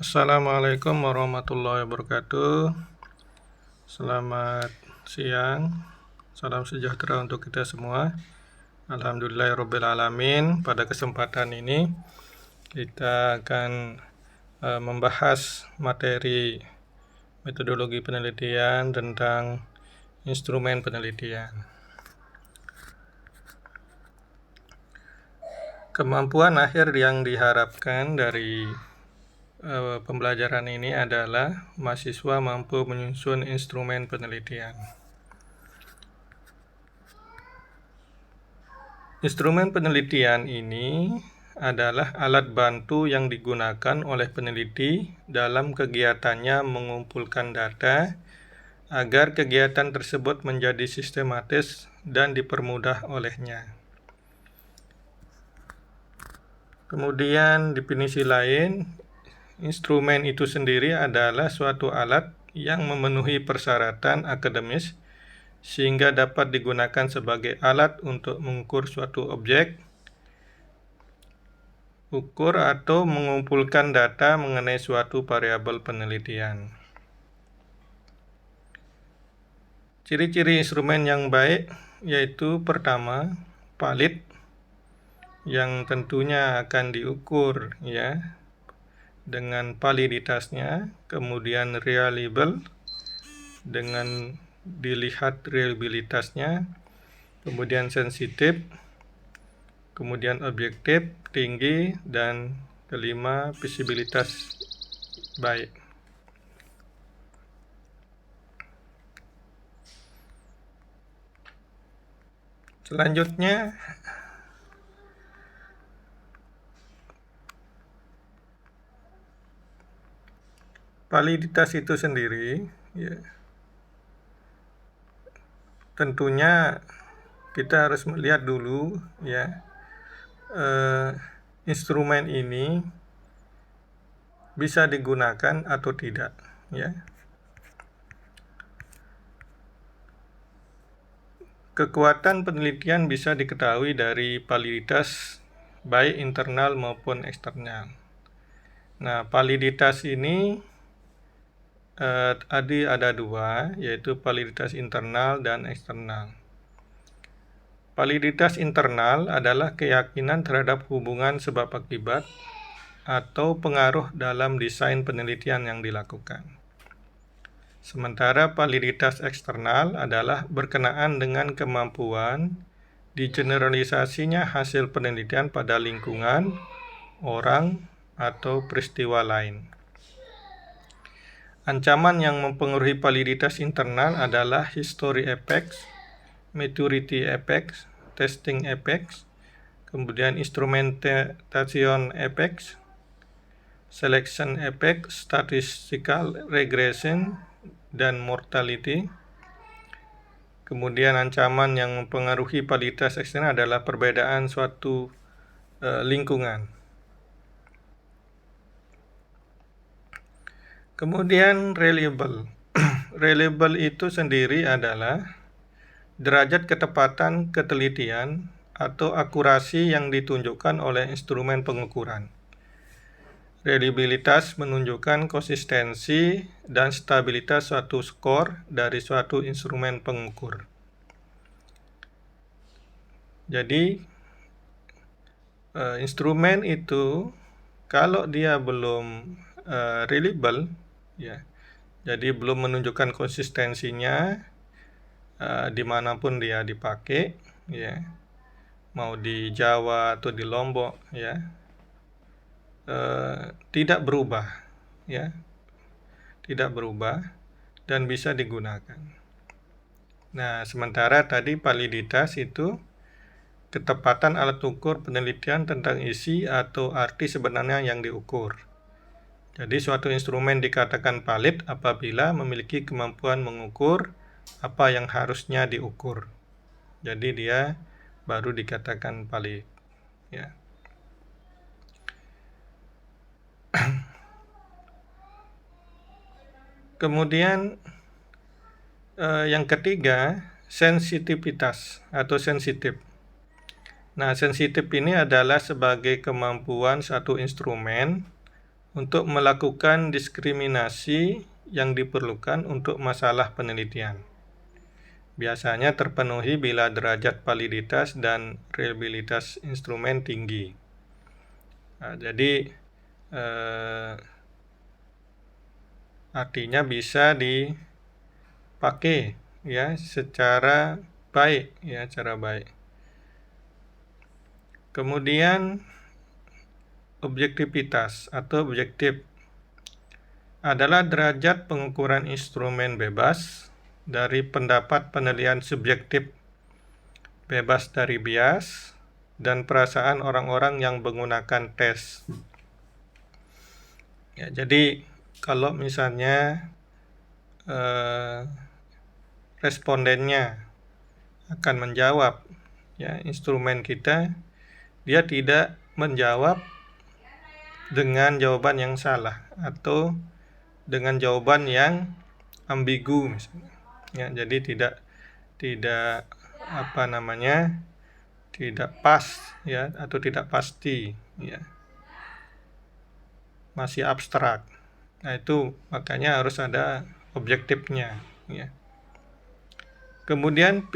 Assalamualaikum warahmatullahi wabarakatuh. Selamat siang. Salam sejahtera untuk kita semua. Alhamdulillahirrabbilalamin. Pada kesempatan ini kita akan membahas materi metodologi penelitian tentang instrumen penelitian. Kemampuan akhir yang diharapkan dari pembelajaran ini adalah mahasiswa mampu menyusun instrumen penelitian. Instrumen penelitian ini adalah alat bantu yang digunakan oleh peneliti dalam kegiatannya mengumpulkan data agar kegiatan tersebut menjadi sistematis dan dipermudah olehnya. Kemudian definisi lain, instrumen itu sendiri adalah suatu alat yang memenuhi persyaratan akademis sehingga dapat digunakan sebagai alat untuk mengukur suatu objek, ukur atau mengumpulkan data mengenai suatu variabel penelitian. Ciri-ciri instrumen yang baik yaitu pertama, valid, yang tentunya akan diukur dengan validitasnya, kemudian reliable dengan dilihat reliabilitasnya, kemudian sensitif, kemudian objektif, tinggi, dan kelima visibilitas baik. Selanjutnya, validitas itu sendiri tentunya kita harus melihat dulu instrumen ini bisa digunakan atau tidak Kekuatan penelitian bisa diketahui dari validitas baik internal maupun eksternal. Nah, validitas ini ada dua, yaitu validitas internal dan eksternal. Validitas internal adalah keyakinan terhadap hubungan sebab akibat atau pengaruh dalam desain penelitian yang dilakukan. Sementara validitas eksternal adalah berkenaan dengan kemampuan digeneralisasinya hasil penelitian pada lingkungan, orang, atau peristiwa lain. Ancaman yang mempengaruhi validitas internal adalah history effects, maturity effects, testing effects, kemudian instrumentation effects, selection effects, statistical regression, dan mortality. Kemudian ancaman yang mempengaruhi validitas eksternal adalah perbedaan suatu lingkungan. Kemudian reliable. Reliable itu sendiri adalah derajat ketepatan ketelitian atau akurasi yang ditunjukkan oleh instrumen pengukuran. Reliabilitas menunjukkan konsistensi dan stabilitas suatu skor dari suatu instrumen pengukur. Jadi, instrumen itu kalau dia belum reliable, jadi belum menunjukkan konsistensinya dimanapun dia dipakai, mau di Jawa atau di Lombok, tidak berubah, tidak berubah dan bisa digunakan. Nah, sementara tadi validitas itu ketepatan alat ukur penelitian tentang isi atau arti sebenarnya yang diukur. Jadi suatu instrumen dikatakan valid apabila memiliki kemampuan mengukur apa yang harusnya diukur. Jadi dia baru dikatakan valid. Kemudian yang ketiga, sensitivitas atau sensitif. Nah, sensitif ini adalah sebagai kemampuan satu instrumen untuk melakukan diskriminasi yang diperlukan untuk masalah penelitian. Biasanya terpenuhi bila derajat validitas dan reliabilitas instrumen tinggi. Nah, jadi artinya bisa dipakai ya secara baik ya, cara baik. Kemudian objektivitas atau objektif adalah derajat pengukuran instrumen bebas dari pendapat penilaian subjektif, bebas dari bias dan perasaan orang-orang yang menggunakan tes. Ya, jadi kalau misalnya respondennya akan menjawab ya instrumen kita, dia tidak menjawab dengan jawaban yang salah atau dengan jawaban yang ambigu misalnya. Ya, jadi tidak tidak pas ya atau tidak pasti ya. Masih abstrak. Nah, itu makanya harus ada objektifnya ya. Kemudian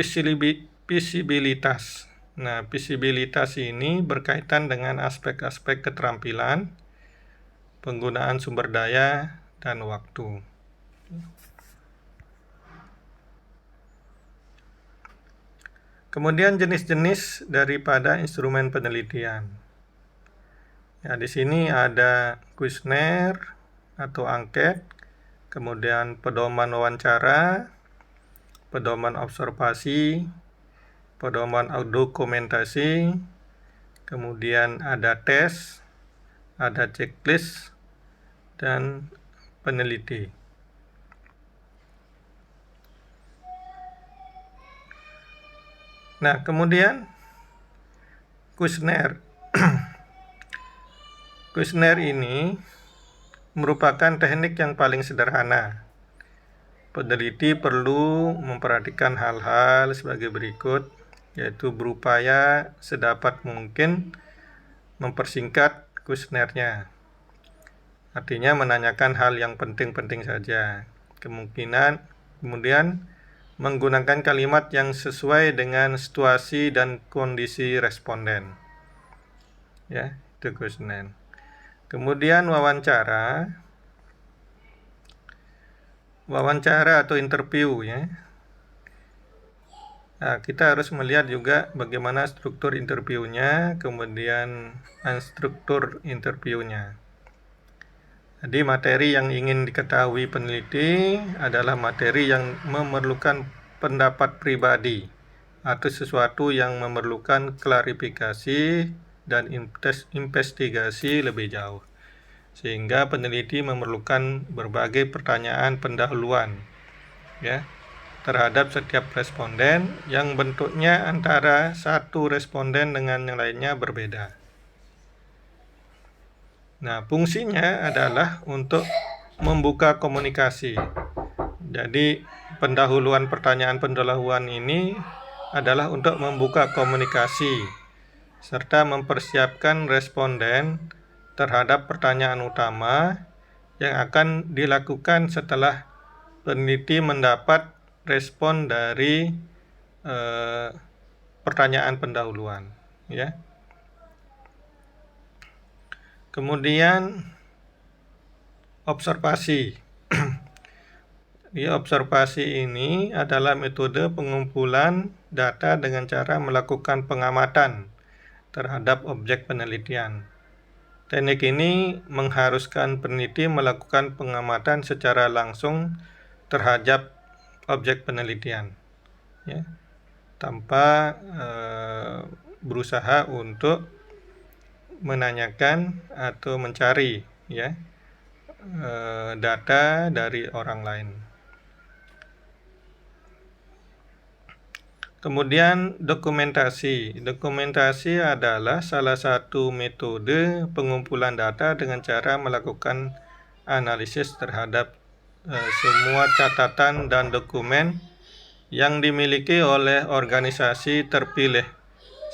visibilitas. Nah, visibilitas ini berkaitan dengan aspek-aspek keterampilan, penggunaan sumber daya, dan waktu. Kemudian jenis-jenis daripada instrumen penelitian. Ya, di sini ada kuesioner atau angket, kemudian pedoman wawancara, pedoman observasi, pedoman dokumentasi, kemudian ada tes, ada checklist, dan peneliti. Nah, kemudian kuesioner. Kuesioner ini merupakan teknik yang paling sederhana. Peneliti perlu memperhatikan hal-hal sebagai berikut, yaitu berupaya sedapat mungkin mempersingkat kuesionernya. Artinya menanyakan hal yang penting-penting saja. Kemudian menggunakan kalimat yang sesuai dengan situasi dan kondisi responden. Ya, itu kuesioner. Kemudian wawancara atau interview ya. Nah, kita harus melihat juga bagaimana struktur interviewnya, kemudian struktur interviewnya. Jadi materi yang ingin diketahui peneliti adalah materi yang memerlukan pendapat pribadi atau sesuatu yang memerlukan klarifikasi dan investigasi lebih jauh. Sehingga peneliti memerlukan berbagai pertanyaan pendahuluan ya terhadap setiap responden yang bentuknya antara satu responden dengan yang lainnya berbeda. Nah, fungsinya adalah untuk membuka komunikasi. Jadi, pertanyaan pendahuluan ini adalah untuk membuka komunikasi serta mempersiapkan responden terhadap pertanyaan utama yang akan dilakukan setelah peneliti mendapat respon dari pertanyaan pendahuluan, ya. Kemudian observasi. Observasi ini adalah metode pengumpulan data dengan cara melakukan pengamatan terhadap objek penelitian. Teknik ini mengharuskan peneliti melakukan pengamatan secara langsung terhadap objek penelitian, ya, tanpa berusaha untuk menanyakan atau mencari ya data dari orang lain. Kemudian dokumentasi. Dokumentasi adalah salah satu metode pengumpulan data dengan cara melakukan analisis terhadap semua catatan dan dokumen yang dimiliki oleh organisasi terpilih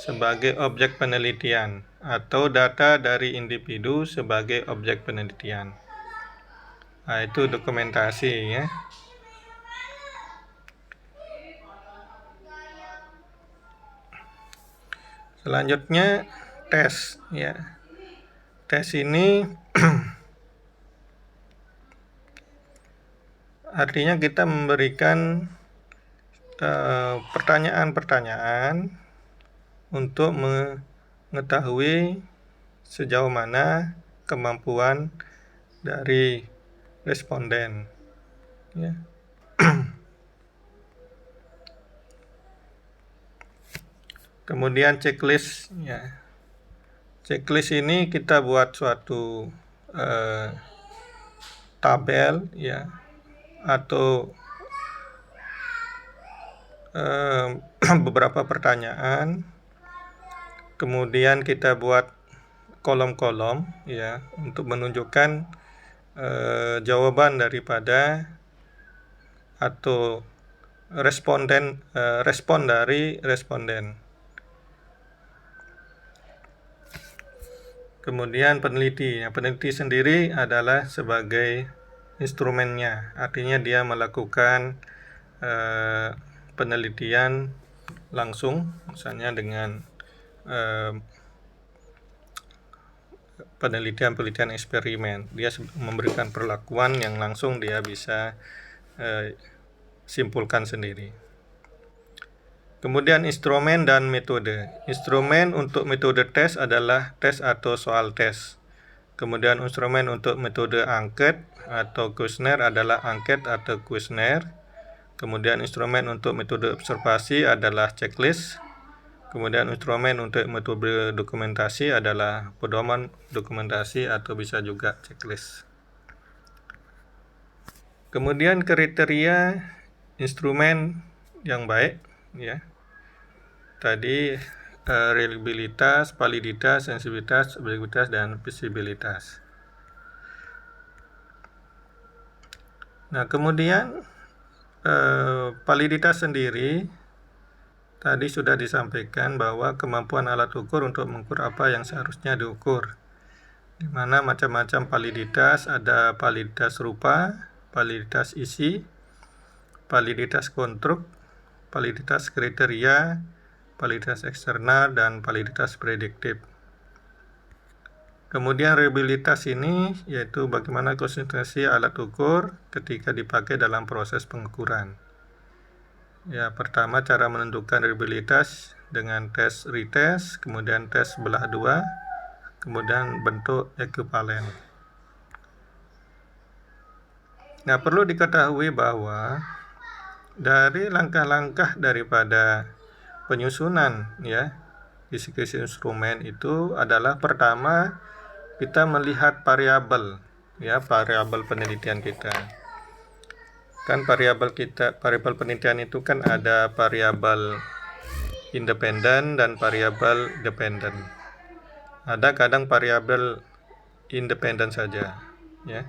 sebagai objek penelitian atau data dari individu sebagai objek penelitian. Nah, itu dokumentasi ya. Selanjutnya tes ya. Tes ini artinya kita memberikan pertanyaan-pertanyaan untuk mengetahui sejauh mana kemampuan dari responden ya. Kemudian checklist ya. Checklist ini kita buat suatu tabel ya, atau beberapa pertanyaan. Kemudian kita buat kolom-kolom ya untuk menunjukkan jawaban daripada atau respon dari responden. Kemudian peneliti. Peneliti sendiri adalah sebagai instrumennya, artinya dia melakukan penelitian langsung, misalnya dengan penelitian eksperimen. Dia memberikan perlakuan yang langsung dia bisa simpulkan sendiri. Kemudian instrumen dan metode. Instrumen untuk metode tes adalah tes atau soal tes. Kemudian instrumen untuk metode angket atau kuesioner adalah angket atau kuesioner. Kemudian instrumen untuk metode observasi adalah checklist. Kemudian instrumen untuk metode dokumentasi adalah pedoman dokumentasi atau bisa juga checklist. Kemudian kriteria instrumen yang baik ya. Tadi reliabilitas, validitas, sensitivitas, objektivitas, dan visibilitas. Nah, kemudian validitas sendiri tadi sudah disampaikan bahwa kemampuan alat ukur untuk mengukur apa yang seharusnya diukur. Di mana macam-macam validitas, ada validitas rupa, validitas isi, validitas konstruk, validitas kriteria, validitas eksternal, dan validitas prediktif. Kemudian reliabilitas ini yaitu bagaimana konsistensi alat ukur ketika dipakai dalam proses pengukuran. Ya, pertama cara menentukan reliabilitas dengan tes retest, kemudian tes belah dua, kemudian bentuk ekuivalen. Nah, perlu diketahui bahwa dari langkah-langkah daripada penyusunan ya kisi-kisi instrumen itu adalah pertama kita melihat variabel ya, variabel penelitian kita. Kan variabel penelitian itu kan ada variabel independen dan variabel dependen. Ada kadang variabel independen saja ya.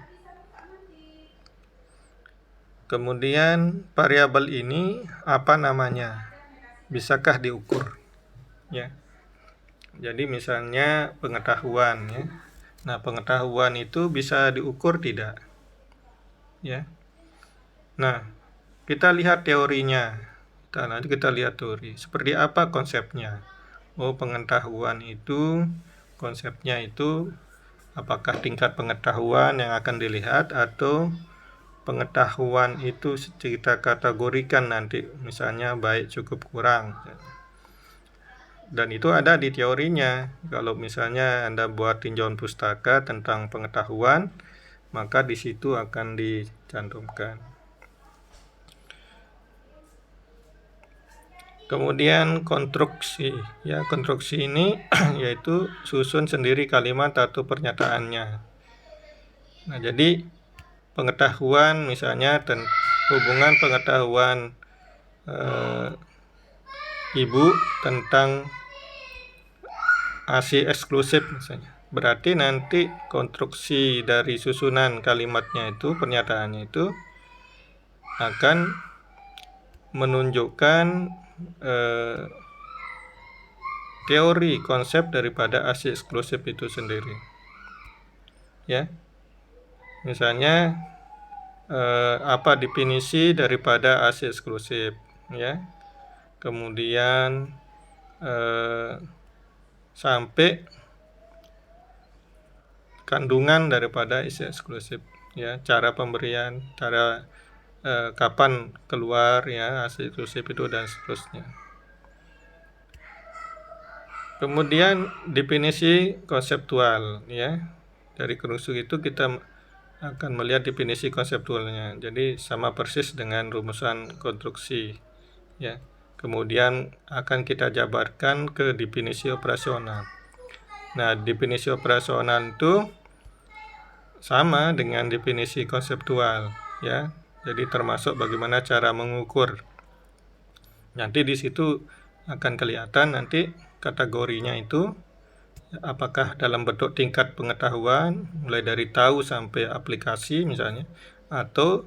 Kemudian variabel ini apa namanya? Bisakah diukur? Ya. Jadi misalnya pengetahuan ya. Nah, pengetahuan itu bisa diukur tidak? Ya. Nah, kita lihat teorinya. Nanti kita lihat teori. Seperti apa konsepnya? Oh, pengetahuan itu konsepnya itu apakah tingkat pengetahuan yang akan dilihat atau pengetahuan itu kita kategorikan nanti, misalnya baik, cukup, kurang. Dan itu ada di teorinya. Kalau misalnya Anda buat tinjauan pustaka tentang pengetahuan, maka di situ akan dicantumkan. Kemudian konstruksi. Ya, konstruksi ini yaitu susun sendiri kalimat atau pernyataannya. Nah, jadi pengetahuan misalnya hubungan pengetahuan ibu tentang ASI eksklusif misalnya. Berarti nanti konstruksi dari susunan kalimatnya itu, pernyataannya itu akan menunjukkan teori konsep daripada ASI eksklusif itu sendiri. Ya. Misalnya apa definisi daripada ASI eksklusif, ya. Kemudian sampai kandungan daripada ASI eksklusif, ya, cara pemberian, cara kapan keluar, ya, ASI eksklusif itu, dan seterusnya. Kemudian definisi konseptual, ya. Dari konstruksi itu kita akan melihat definisi konseptualnya. Jadi sama persis dengan rumusan konstruksi, ya. Kemudian akan kita jabarkan ke definisi operasional. Nah, definisi operasional itu sama dengan definisi konseptual, ya. Jadi termasuk bagaimana cara mengukur. Nanti di situ akan kelihatan nanti kategorinya itu apakah dalam bentuk tingkat pengetahuan mulai dari tahu sampai aplikasi misalnya, atau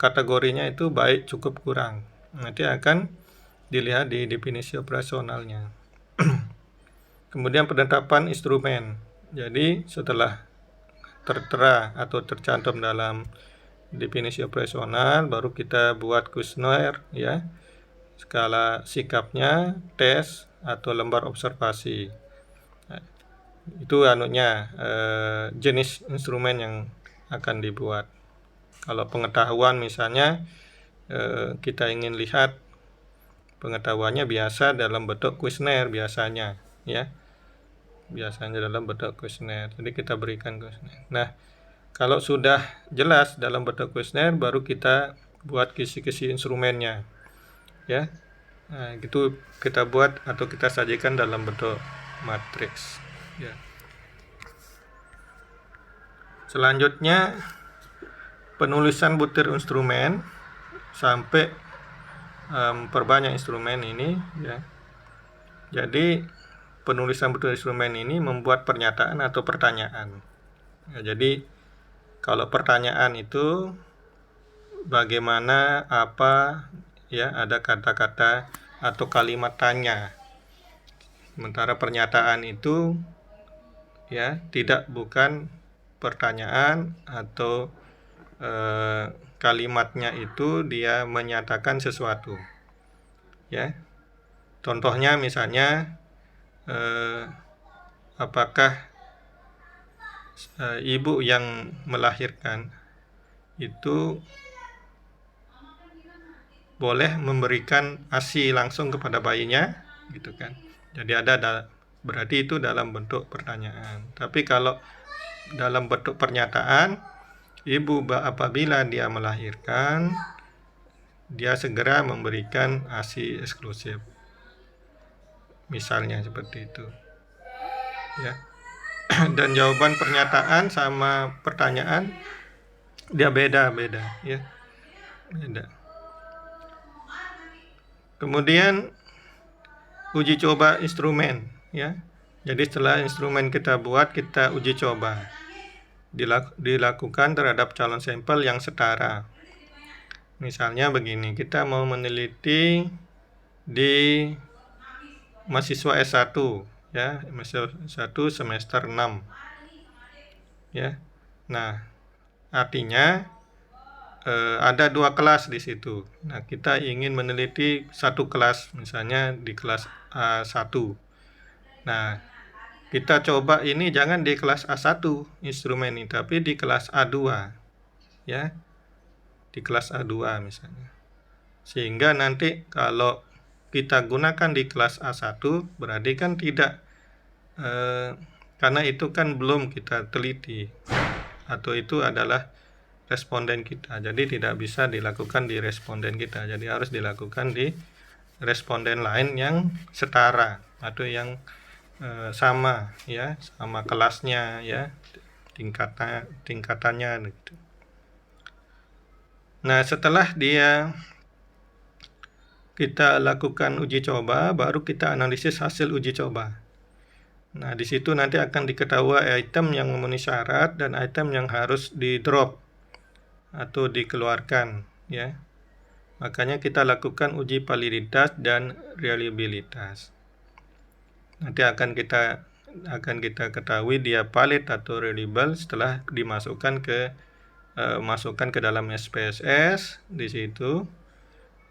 kategorinya itu baik, cukup, kurang. Nanti akan dilihat di definisi operasionalnya. Kemudian penetapan instrumen. Jadi setelah tertera atau tercantum dalam definisi operasional, baru kita buat kuesioner, ya, skala sikapnya, tes, atau lembar observasi. Nah, itu jenis instrumen yang akan dibuat. Kalau pengetahuan misalnya kita ingin lihat pengetahuannya biasa dalam bentuk kuesioner biasanya, ya. Biasanya dalam bentuk kuesioner. Jadi kita berikan kuesioner. Nah, kalau sudah jelas dalam bentuk kuesioner, baru kita buat kisi-kisi instrumennya, ya. Nah, itu kita buat atau kita sajikan dalam bentuk matriks, ya. Selanjutnya penulisan butir instrumen sampai perbanyak instrumen ini, ya. Jadi penulisan butir instrumen ini membuat pernyataan atau pertanyaan. Ya, jadi kalau pertanyaan itu bagaimana, apa, ya, ada kata-kata atau kalimat tanya. Sementara pernyataan itu, ya, bukan pertanyaan atau kalimatnya itu dia menyatakan sesuatu, ya. Contohnya misalnya apakah ibu yang melahirkan itu boleh memberikan ASI langsung kepada bayinya, gitu kan. Jadi berarti itu dalam bentuk pertanyaan. Tapi kalau dalam bentuk pernyataan, ibu apabila dia melahirkan, dia segera memberikan ASI eksklusif. Misalnya seperti itu, ya. Dan jawaban pernyataan sama pertanyaan dia beda, ya. Beda. Kemudian uji coba instrumen, ya. Jadi setelah instrumen kita buat, kita uji coba. Dilakukan terhadap calon sampel yang setara. Misalnya begini, kita mau meneliti di mahasiswa S1, ya, mahasiswa S1 semester 6. Ya. Nah, artinya ada 2 kelas di situ. Nah, kita ingin meneliti satu kelas, misalnya di kelas A1. Nah, kita coba ini jangan di kelas A1 instrumen ini, tapi di kelas A2, ya. Di kelas A2 misalnya. Sehingga nanti kalau kita gunakan di kelas A1, berarti kan tidak, karena itu kan belum kita teliti, atau itu adalah responden kita, jadi tidak bisa dilakukan di responden kita, jadi harus dilakukan di responden lain yang setara atau yang sama, ya, sama kelasnya, ya, tingkatannya gitu. Nah, setelah kita lakukan uji coba, baru kita analisis hasil uji coba. Nah, di situ nanti akan diketahui item yang memenuhi syarat dan item yang harus di drop atau dikeluarkan, ya. Makanya kita lakukan uji validitas dan reliabilitas. Nanti akan kita ketahui dia valid atau reliable setelah masukkan ke dalam SPSS. Di situ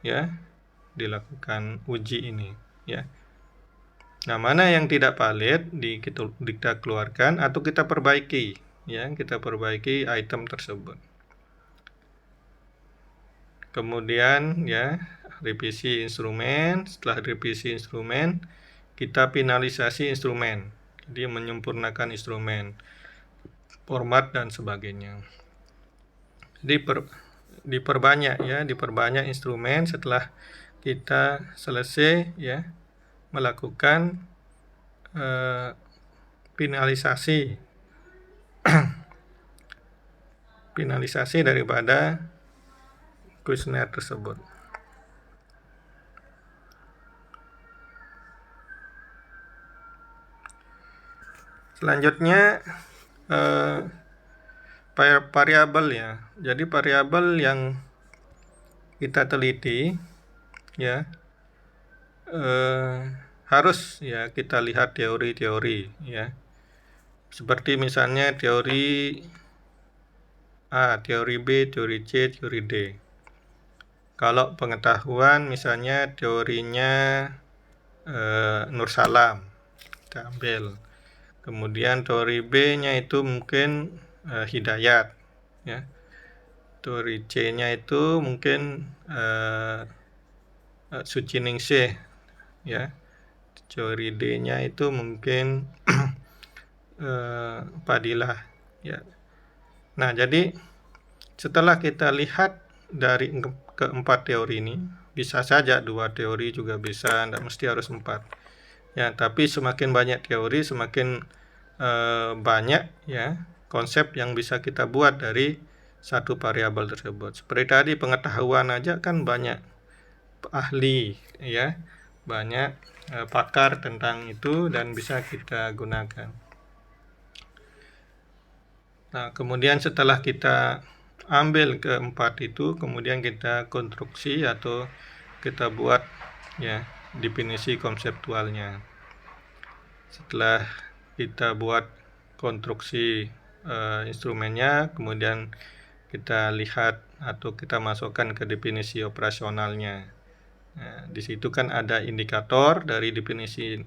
ya dilakukan uji ini ya. Nah, mana yang tidak valid kita keluarkan atau kita perbaiki ya, kita perbaiki item tersebut. Kemudian ya, revisi instrumen. Setelah revisi instrumen, kita finalisasi instrumen. Jadi menyempurnakan instrumen, format dan sebagainya. Jadi diperbanyak instrumen setelah kita selesai ya melakukan finalisasi daripada kuesioner tersebut. Selanjutnya variabel ya. Jadi variabel yang kita teliti ya harus ya kita lihat teori-teori ya. Seperti misalnya teori A, teori B, teori C, teori D. Kalau pengetahuan misalnya teorinya Nur Salam kita ambil. Kemudian teori B-nya itu mungkin Hidayat ya. Teori C-nya itu mungkin Suci Ningsih ya. Teori D-nya itu mungkin Fadilah ya. Nah, jadi setelah kita lihat dari keempat teori ini, bisa saja 2 teori juga bisa, tidak mesti harus 4 ya. Tapi semakin banyak teori, semakin banyak ya konsep yang bisa kita buat dari satu variabel tersebut. Seperti tadi pengetahuan aja kan banyak ahli ya, banyak pakar tentang itu dan bisa kita gunakan. Nah, kemudian setelah kita ambil keempat itu, kemudian kita konstruksi atau kita buat ya definisi konseptualnya. Setelah kita buat konstruksi instrumennya, kemudian kita lihat atau kita masukkan ke definisi operasionalnya. Nah, di situ kan ada indikator dari definisi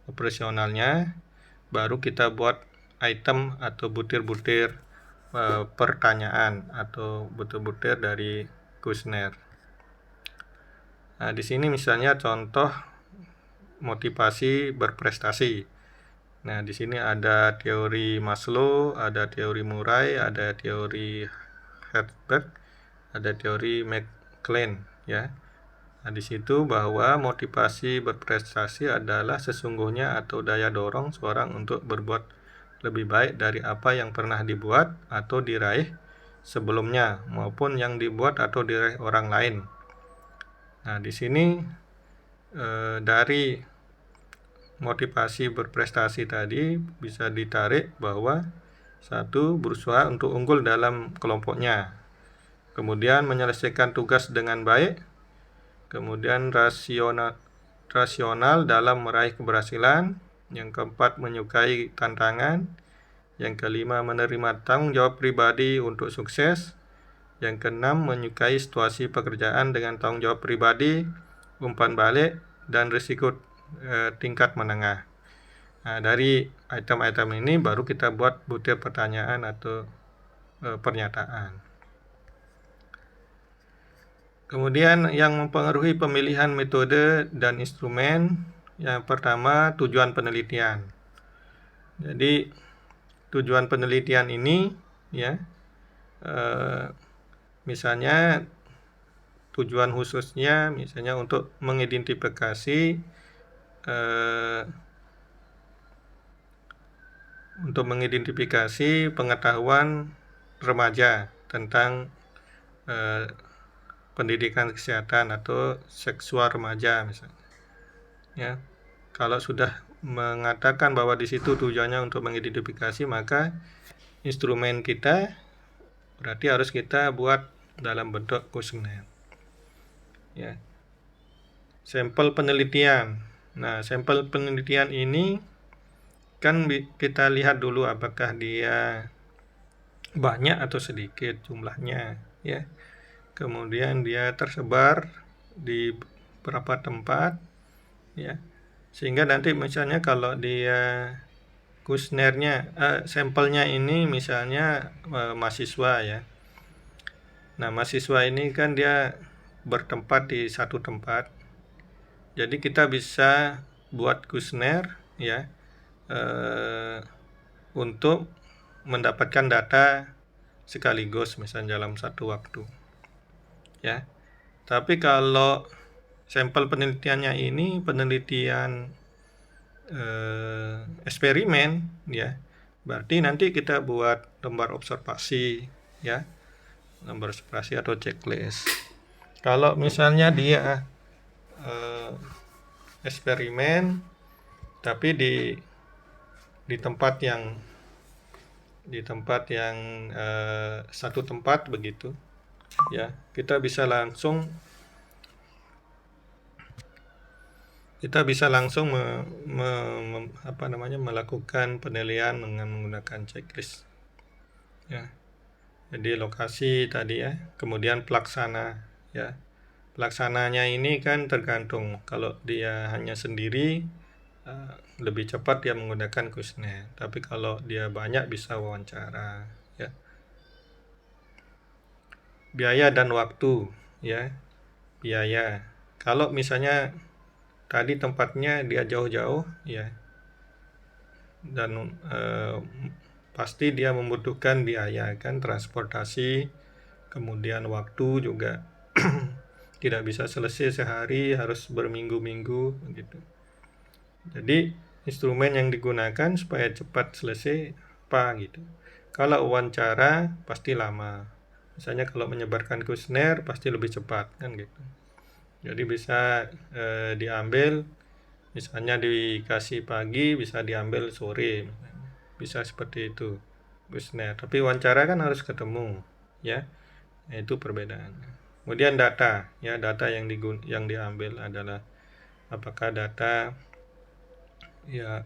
operasionalnya, baru kita buat item atau butir-butir pertanyaan atau butir-butir dari kuesioner. Nah, di sini misalnya contoh motivasi berprestasi. Nah, di sini ada teori Maslow, ada teori Murray, ada teori Herzberg, ada teori McLean ya. Nah, di situ bahwa motivasi berprestasi adalah sesungguhnya atau daya dorong seorang untuk berbuat lebih baik dari apa yang pernah dibuat atau diraih sebelumnya maupun yang dibuat atau diraih orang lain. Nah, di sini dari motivasi berprestasi tadi bisa ditarik bahwa satu, berusaha untuk unggul dalam kelompoknya, kemudian menyelesaikan tugas dengan baik, kemudian rasional dalam meraih keberhasilan, yang keempat menyukai tantangan, yang kelima menerima tanggung jawab pribadi untuk sukses, yang keenam menyukai situasi pekerjaan dengan tanggung jawab pribadi, umpan balik, dan risiko tingkat menengah. Nah, dari item-item ini baru kita buat butir pertanyaan atau pernyataan. Kemudian yang mempengaruhi pemilihan metode dan instrumen, yang pertama tujuan penelitian. Jadi tujuan penelitian ini ya misalnya tujuan khususnya misalnya untuk mengidentifikasi pengetahuan remaja tentang pendidikan kesehatan atau seksual remaja misalnya. Ya. Kalau sudah mengatakan bahwa di situ tujuannya untuk mengidentifikasi, maka instrumen kita berarti harus kita buat dalam bentuk kuesioner. Ya. Sampel penelitian. Nah, sampel penelitian ini kan kita lihat dulu apakah dia banyak atau sedikit jumlahnya, ya. Kemudian dia tersebar di beberapa tempat, ya. Sehingga nanti misalnya kalau dia kuesionernya, sampelnya ini misalnya mahasiswa, ya. Nah, mahasiswa ini kan dia bertempat di satu tempat. Jadi kita bisa buat kuesioner, ya, untuk mendapatkan data sekaligus misalnya dalam satu waktu, ya. Tapi kalau sampel penelitiannya ini penelitian eksperimen, ya, berarti nanti kita buat lembar observasi, ya, lembar observasi atau checklist. Kalau misalnya dia eksperimen tapi di tempat yang satu tempat begitu, ya, kita bisa langsung melakukan penilaian dengan menggunakan checklist, ya. Jadi lokasi tadi, ya, kemudian pelaksana, ya. Pelaksananya ini kan tergantung, kalau dia hanya sendiri lebih cepat dia menggunakan kuesioner, tapi kalau dia banyak bisa wawancara, ya. Biaya dan waktu, ya. Biaya, kalau misalnya tadi tempatnya dia jauh-jauh, ya, dan pasti dia membutuhkan biaya kan, transportasi, kemudian waktu juga tidak bisa selesai sehari, harus berminggu-minggu gitu. Jadi instrumen yang digunakan supaya cepat selesai apa gitu. Kalau wawancara pasti lama. Misalnya kalau menyebarkan kuesioner pasti lebih cepat kan gitu. Jadi bisa diambil, misalnya dikasih pagi bisa diambil sore, bisa seperti itu kuesioner. Tapi wawancara kan harus ketemu, ya. Nah, itu perbedaannya. Kemudian data, ya, data yang diambil adalah apakah data, ya,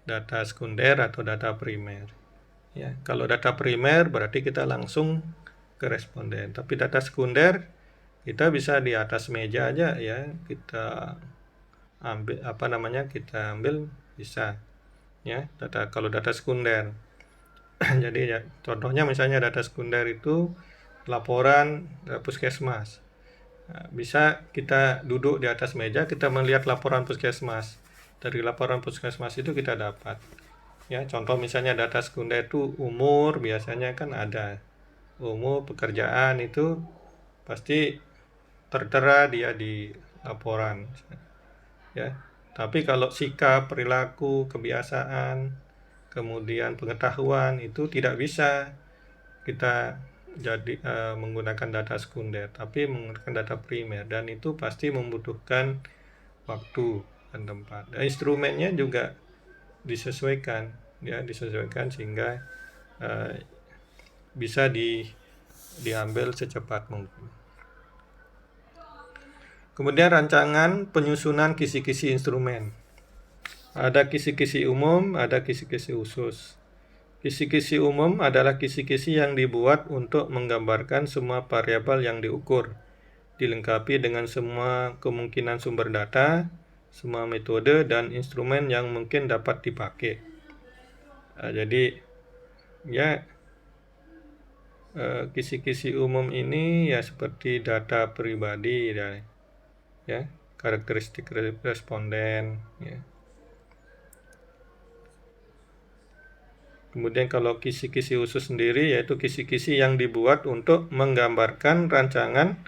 data sekunder atau data primer, ya. Kalau data primer berarti kita langsung ke responden, tapi data sekunder kita bisa di atas meja aja, ya, kita ambil kita ambil bisa, ya, kalau data sekunder. Jadi, ya, contohnya misalnya data sekunder itu laporan puskesmas. Nah, bisa kita duduk di atas meja, kita melihat laporan puskesmas. Dari laporan puskesmas itu kita dapat, ya, contoh misalnya data sekunder itu umur, biasanya kan ada umur, pekerjaan, itu pasti tertera dia di laporan, ya. Tapi kalau sikap, perilaku, kebiasaan, kemudian pengetahuan itu tidak bisa kita menggunakan data sekunder, tapi menggunakan data primer, dan itu pasti membutuhkan waktu dan tempat. Dan instrumennya juga disesuaikan, ya, sehingga bisa diambil secepat mungkin. Kemudian rancangan penyusunan kisi-kisi instrumen. Ada kisi-kisi umum, ada kisi-kisi khusus. Kisi-kisi umum adalah kisi-kisi yang dibuat untuk menggambarkan semua variabel yang diukur, dilengkapi dengan semua kemungkinan sumber data, semua metode dan instrumen yang mungkin dapat dipakai. Jadi, ya, kisi-kisi umum ini ya seperti data pribadi, ya, karakteristik responden, ya. Kemudian kalau kisi-kisi khusus sendiri yaitu kisi-kisi yang dibuat untuk menggambarkan rancangan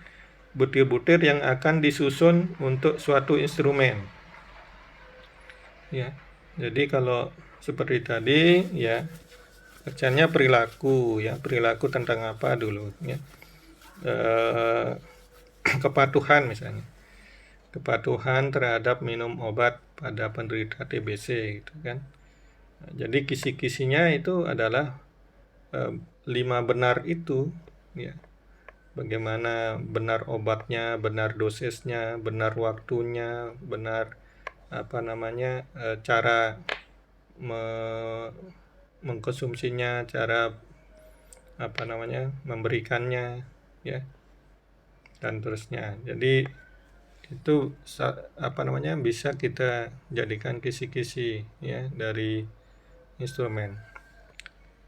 butir-butir yang akan disusun untuk suatu instrumen, ya. Jadi kalau seperti tadi, ya, kerjanya perilaku, ya, perilaku tentang apa dulu, ya. Kepatuhan misalnya, kepatuhan terhadap minum obat pada penderita TBC gitu kan. Jadi kisi-kisinya itu adalah 5 benar itu, ya. Bagaimana benar obatnya, benar dosisnya, benar waktunya, benar cara mengkonsumsinya, cara memberikannya, ya, dan terusnya. Jadi itu bisa kita jadikan kisi-kisi, ya, dari instrumen.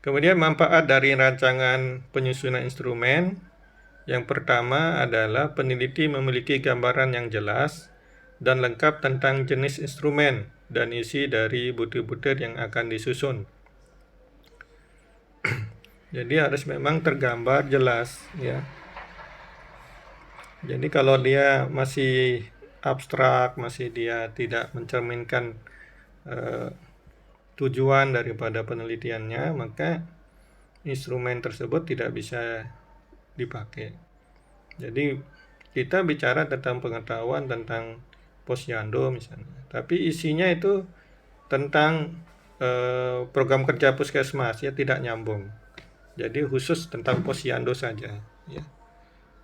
Kemudian manfaat dari rancangan penyusunan instrumen. Yang pertama adalah peneliti memiliki gambaran yang jelas dan lengkap tentang jenis instrumen dan isi dari butir-butir yang akan disusun. Jadi harus memang tergambar jelas, ya. Jadi kalau dia masih abstrak, masih dia tidak mencerminkan tujuan daripada penelitiannya, maka instrumen tersebut tidak bisa dipakai. Jadi kita bicara tentang pengetahuan tentang posyandu misalnya, tapi isinya itu tentang program kerja puskesmas, ya, tidak nyambung. Jadi khusus tentang posyandu saja, ya.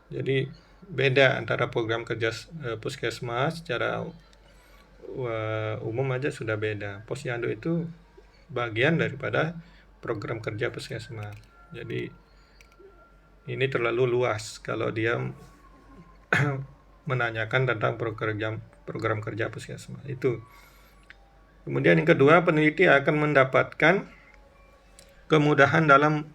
Jadi beda antara program kerja puskesmas secara umum aja sudah beda. Posyandu itu bagian daripada program kerja puskesmas. Jadi ini terlalu luas kalau dia menanyakan tentang program kerja puskesmas itu. Kemudian yang kedua, peneliti akan mendapatkan kemudahan dalam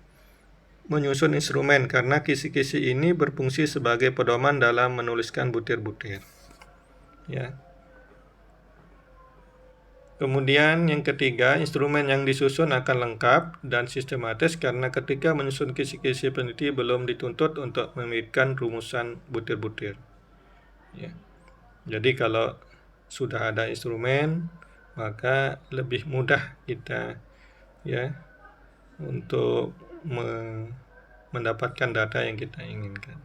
menyusun instrumen karena kisi-kisi ini berfungsi sebagai pedoman dalam menuliskan butir-butir, ya. Kemudian yang ketiga, instrumen yang disusun akan lengkap dan sistematis karena ketika menyusun kisi-kisi peneliti belum dituntut untuk memikirkan rumusan butir-butir, ya. Jadi kalau sudah ada instrumen, maka lebih mudah kita, ya, untuk mendapatkan data yang kita inginkan.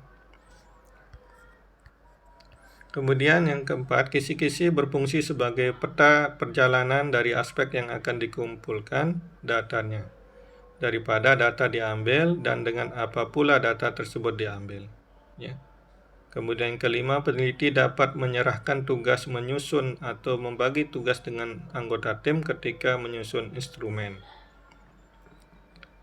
Kemudian yang keempat, kisi-kisi berfungsi sebagai peta perjalanan dari aspek yang akan dikumpulkan datanya, daripada data diambil dan dengan apa pula data tersebut diambil, ya. Kemudian yang kelima, peneliti dapat menyerahkan tugas menyusun atau membagi tugas dengan anggota tim ketika menyusun instrumen.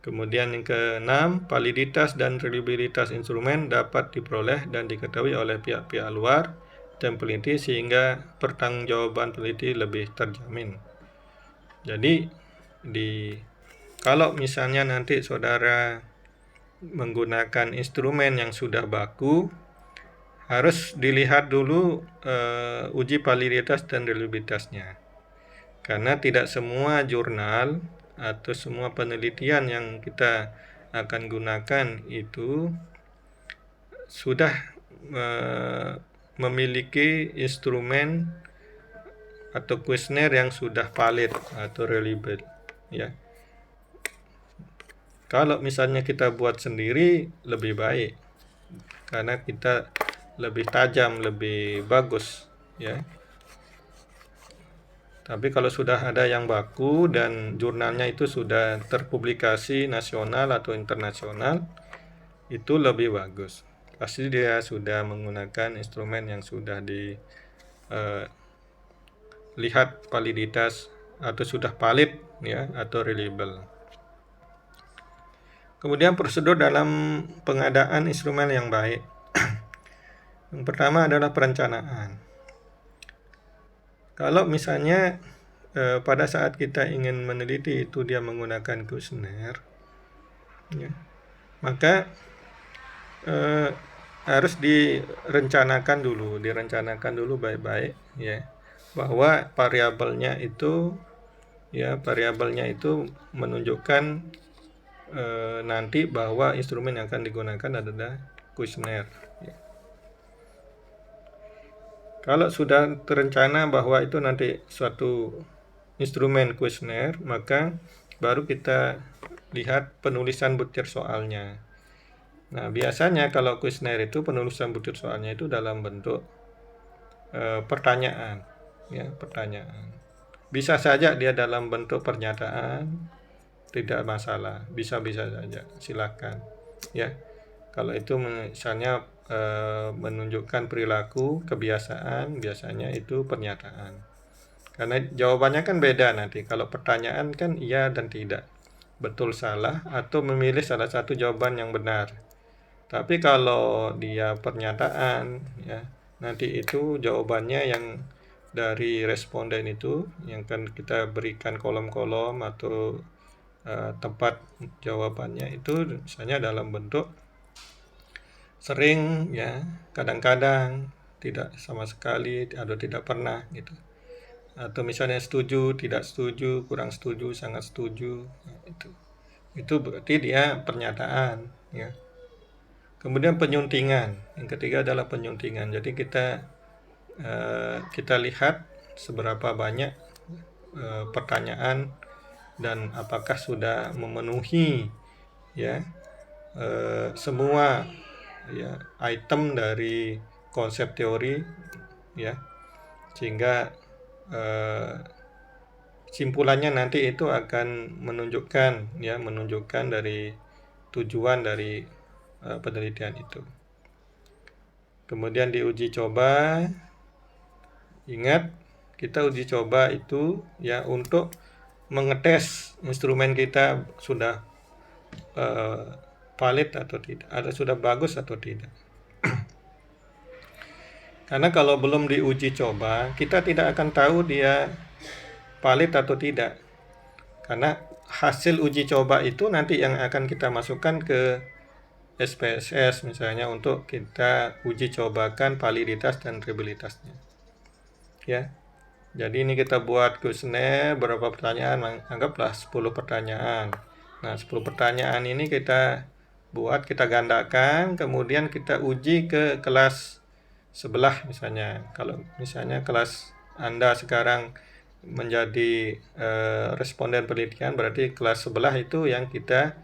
Kemudian yang keenam, validitas dan reliabilitas instrumen dapat diperoleh dan diketahui oleh pihak-pihak luar dan peneliti sehingga pertanggungjawaban peneliti lebih terjamin. Jadi kalau misalnya nanti saudara menggunakan instrumen yang sudah baku, harus dilihat dulu uji validitas dan reliabilitasnya. Karena tidak semua jurnal atau semua penelitian yang kita akan gunakan itu sudah memiliki instrumen atau kuesioner yang sudah valid atau reliable, ya. Kalau misalnya kita buat sendiri lebih baik karena kita lebih tajam, lebih bagus, ya. Tapi kalau sudah ada yang baku dan jurnalnya itu sudah terpublikasi nasional atau internasional, itu lebih bagus. Pasti dia sudah menggunakan instrumen yang sudah dilihat validitas atau sudah valid, ya, atau reliable. Kemudian prosedur dalam pengadaan instrumen yang baik. Yang pertama adalah perencanaan. Kalau misalnya pada saat kita ingin meneliti itu dia menggunakan kuesioner, ya, maka harus direncanakan dulu baik-baik, ya, bahwa variabelnya itu menunjukkan nanti bahwa instrumen yang akan digunakan adalah kuesioner, ya. Kalau sudah terencana bahwa itu nanti suatu instrumen kuesioner, maka baru kita lihat penulisan butir soalnya. Nah, biasanya kalau kuesioner itu penulisan butir soalnya itu dalam bentuk pertanyaan, ya, pertanyaan. Bisa saja dia dalam bentuk pernyataan, tidak masalah, bisa-bisa saja, silakan, ya. Kalau itu misalnya menunjukkan perilaku, kebiasaan, biasanya itu pernyataan. Karena jawabannya kan beda nanti. Kalau pertanyaan kan iya dan tidak, betul salah, atau memilih salah satu jawaban yang benar. Tapi kalau dia pernyataan, ya, nanti itu jawabannya yang dari responden itu, yang kan kita berikan kolom-kolom atau tempat jawabannya itu misalnya dalam bentuk sering, ya, kadang-kadang, tidak sama sekali, atau tidak pernah gitu. Atau misalnya setuju, tidak setuju, kurang setuju, sangat setuju, itu berarti dia pernyataan, ya. Kemudian penyuntingan, yang ketiga adalah penyuntingan. Jadi kita lihat seberapa banyak pertanyaan dan apakah sudah memenuhi, ya, semua, ya, item dari konsep teori, ya, sehingga simpulannya nanti itu akan menunjukkan dari tujuan dari penelitian itu. Kemudian diuji coba, ingat kita uji coba itu ya untuk mengetes instrumen kita sudah valid atau tidak, atau sudah bagus atau tidak. Karena kalau belum diuji coba, kita tidak akan tahu dia valid atau tidak. Karena hasil uji coba itu nanti yang akan kita masukkan ke SPSS misalnya untuk kita uji cobakan validitas dan reliabilitasnya. Ya. Jadi ini kita buat kuesioner berapa pertanyaan, anggaplah 10 pertanyaan. Nah, 10 pertanyaan ini kita buat, kita gandakan, kemudian kita uji ke kelas sebelah misalnya. Kalau misalnya kelas Anda sekarang menjadi responden penelitian, berarti kelas sebelah itu yang kita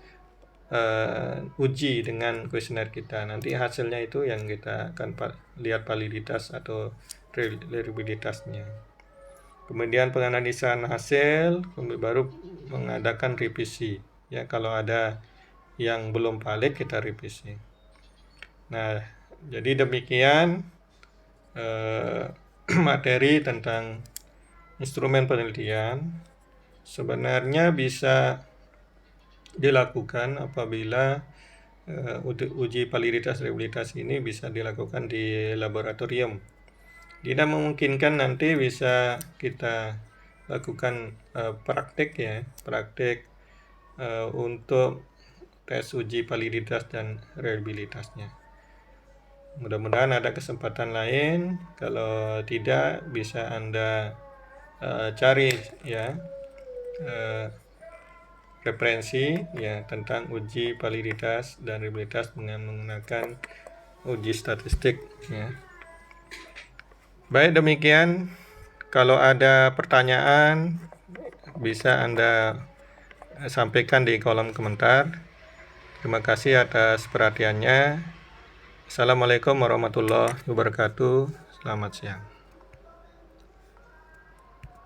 uji dengan kuesioner kita. Nanti hasilnya itu yang kita akan lihat validitas atau reliabilitasnya. Kemudian penganalisan hasil, baru mengadakan revisi. Ya, kalau ada yang belum valid kita revisi. Nah, jadi demikian materi tentang instrumen penelitian. Sebenarnya bisa dilakukan apabila uji validitas reliabilitas ini bisa dilakukan di laboratorium. Tidak memungkinkan nanti bisa kita lakukan praktek untuk tes uji validitas dan reliabilitasnya. Mudah-mudahan ada kesempatan lain. Kalau tidak, bisa Anda cari, ya, referensi, ya, tentang uji validitas dan reliabilitas dengan menggunakan uji statistik, ya. Baik, demikian. Kalau ada pertanyaan bisa Anda sampaikan di kolom komentar. Terima kasih atas perhatiannya. Assalamualaikum warahmatullahi wabarakatuh. Selamat siang.